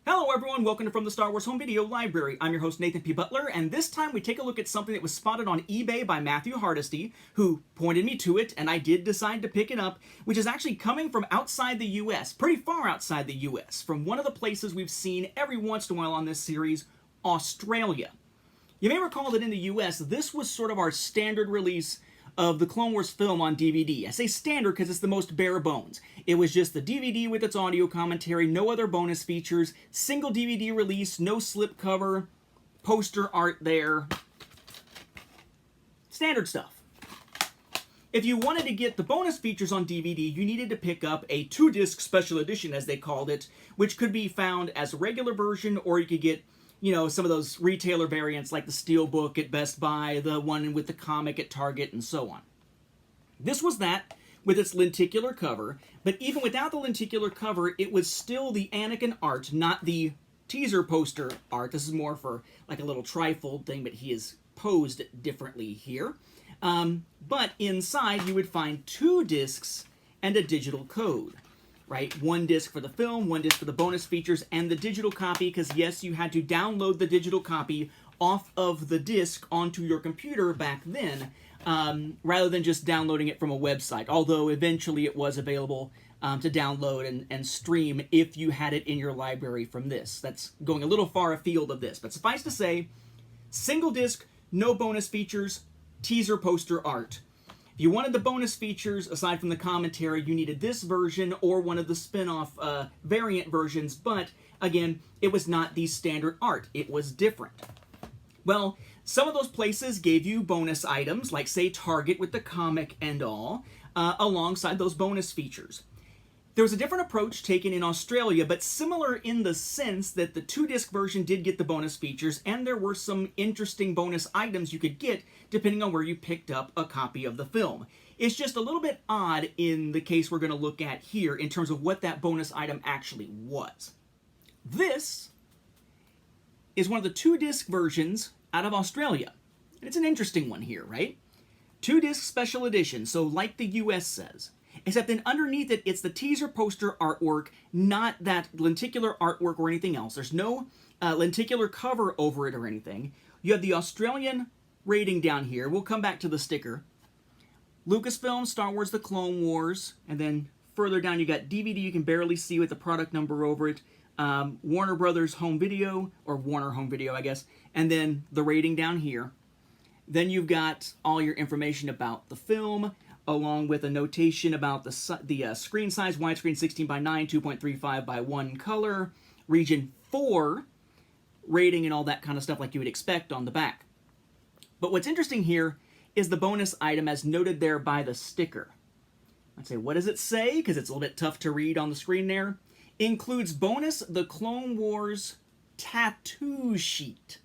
Hello everyone, welcome to From the Star Wars Home Video Library. I'm your host Nathan P. Butler, and this time we take a look at something that was spotted on eBay by Matthew Hardesty, who pointed me to it, and I did decide to pick it up, which is actually coming from outside the US, pretty far outside the US, from one of the places we've seen every once in a while on this series, Australia. You may recall that in the US, this was sort of our standard release of the Clone Wars film on DVD. I say standard because it's the most bare bones. It was just the DVD with its audio commentary, no other bonus features, single DVD release, no slipcover, poster art there. Standard stuff. If you wanted to get the bonus features on DVD, you needed to pick up a 2-disc special edition, as they called it, which could be found as a regular version, or you could get some of those retailer variants like the Steelbook at Best Buy, the one with the comic at Target, and so on. This was that with its lenticular cover, but even without the lenticular cover, it was still the Anakin art, not the teaser poster art. This is more for like a little trifold thing, but he is posed differently here. But inside, you would find 2 discs and a digital code. Right? 1 disc for the film, 1 disc for the bonus features, and the digital copy, because yes, you had to download the digital copy off of the disc onto your computer back then, rather than just downloading it from a website, although eventually it was available to download and stream if you had it in your library from this. That's going a little far afield of this, but suffice to say, single disc, no bonus features, teaser poster art. If you wanted the bonus features, aside from the commentary, you needed this version or one of the spin-off variant versions, but again, it was not the standard art. It was different. Well, some of those places gave you bonus items, like say Target with the comic and all, alongside those bonus features. There was a different approach taken in Australia, but similar in the sense that the 2-disc version did get the bonus features, and there were some interesting bonus items you could get depending on where you picked up a copy of the film. It's just a little bit odd in the case we're going to look at here in terms of what that bonus item actually was. This is one of the 2-disc versions out of Australia. And it's an interesting one here, right? 2-disc special edition, so like the US says. Except then underneath it, it's the teaser poster artwork, not that lenticular artwork or anything else. There's no lenticular cover over it or anything. You have the Australian rating down here. We'll come back to the sticker. Lucasfilm, Star Wars The Clone Wars, and then further down you got DVD you can barely see with the product number over it. Warner Brothers Home Video, or Warner Home Video, I guess, and then the rating down here. Then you've got all your information about the film, along with a notation about the screen size, widescreen 16 by 9, 2.35 by 1 color, region 4, rating and all that kind of stuff like you would expect on the back. But what's interesting here is the bonus item as noted there by the sticker. I'd say, what does it say? Because it's a little bit tough to read on the screen there. Includes bonus the Clone Wars tattoo sheet.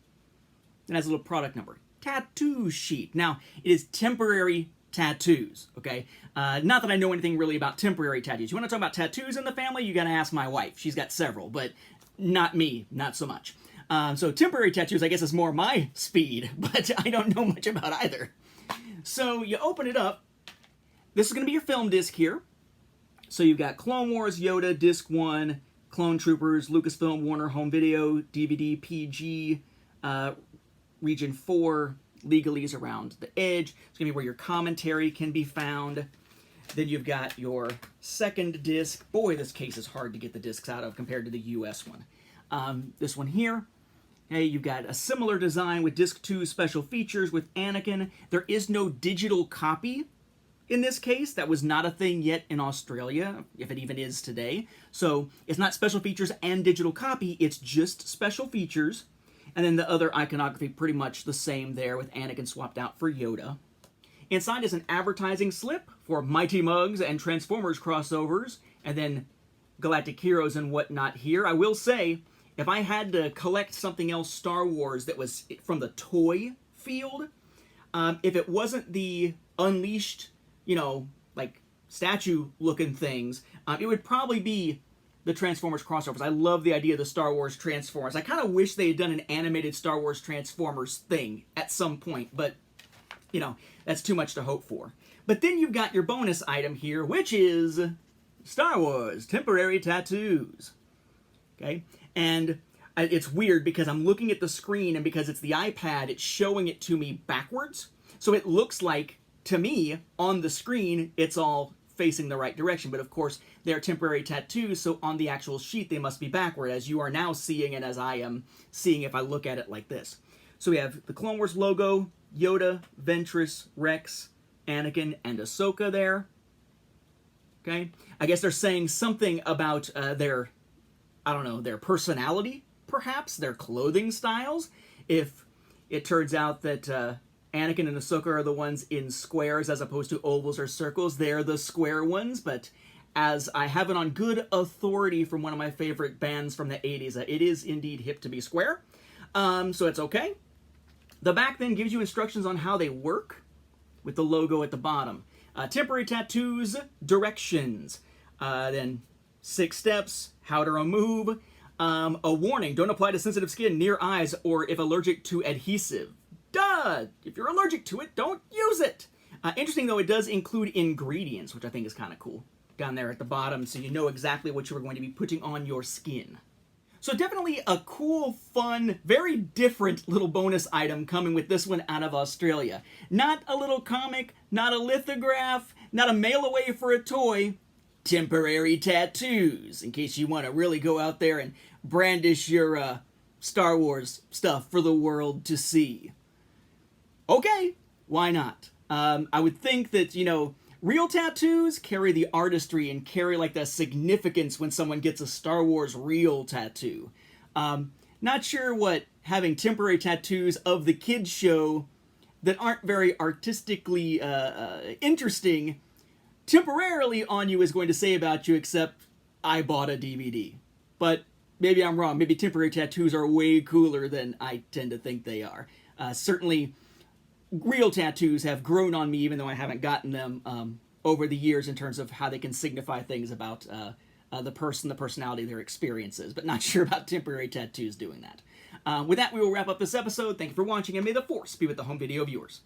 It has a little product number. Tattoo sheet. Now, it is temporary tattoos, okay? Not that I know anything really about temporary tattoos. You want to talk about tattoos in the family? You got to ask my wife. She's got several, but not me, not so much. So temporary tattoos, I guess, is more my speed, but I don't know much about either. So you open it up. This is going to be your film disc here. So you've got Clone Wars, Yoda, Disc 1, Clone Troopers, Lucasfilm, Warner Home Video, DVD, PG, Region 4, legalese around the edge. It's going to be where your commentary can be found. Then you've got your second disc. Boy, this case is hard to get the discs out of compared to the US one. This one here. Hey, you've got a similar design with Disc 2 special features with Anakin. There is no digital copy in this case. That was not a thing yet in Australia, if it even is today. So it's not special features and digital copy. It's just special features. And then the other iconography pretty much the same there with Anakin swapped out for Yoda. Inside is an advertising slip for Mighty Mugs and Transformers crossovers, and then Galactic Heroes and whatnot here. I will say, if I had to collect something else Star Wars that was from the toy field, if it wasn't the Unleashed, like statue-looking things, it would probably be the Transformers crossovers. I love the idea of the Star Wars Transformers. I kind of wish they had done an animated Star Wars Transformers thing at some point, but, that's too much to hope for. But then you've got your bonus item here, which is Star Wars Temporary Tattoos. Okay? And it's weird because I'm looking at the screen, and because it's the iPad, it's showing it to me backwards. So it looks like, to me, on the screen, it's all facing the right direction. But of course, they're temporary tattoos, so on the actual sheet, they must be backward, as you are now seeing and as I am seeing if I look at it like this. So we have the Clone Wars logo, Yoda, Ventress, Rex, Anakin, and Ahsoka there. Okay? I guess they're saying something about their personality, perhaps, their clothing styles. If it turns out that Anakin and Ahsoka are the ones in squares as opposed to ovals or circles, they're the square ones, but as I have it on good authority from one of my favorite bands from the 80s, it is indeed hip to be square. So it's okay. The back then gives you instructions on how they work, with the logo at the bottom. Temporary tattoos, directions. Then 6 steps, how to remove. A warning, don't apply to sensitive skin, near eyes, or if allergic to adhesive. Duh! If you're allergic to it, don't use it! Interesting though, it does include ingredients, which I think is kind of cool. Down there at the bottom, so you know exactly what you are going to be putting on your skin. So definitely a cool, fun, very different little bonus item coming with this one out of Australia. Not a little comic, not a lithograph, not a mail away for a toy. Temporary tattoos, in case you want to really go out there and brandish your Star Wars stuff for the world to see. Okay, why not? I would think that, real tattoos carry the artistry and carry like the significance when someone gets a Star Wars real tattoo. Not sure what having temporary tattoos of the kids show that aren't very artistically interesting temporarily on you is going to say about you, except I bought a DVD. But maybe I'm wrong. Maybe temporary tattoos are way cooler than I tend to think they are. Certainly, real tattoos have grown on me, even though I haven't gotten them over the years in terms of how they can signify things about the person, the personality, their experiences. But not sure about temporary tattoos doing that. With that, we will wrap up this episode. Thank you for watching, and may the Force be with the home video viewers.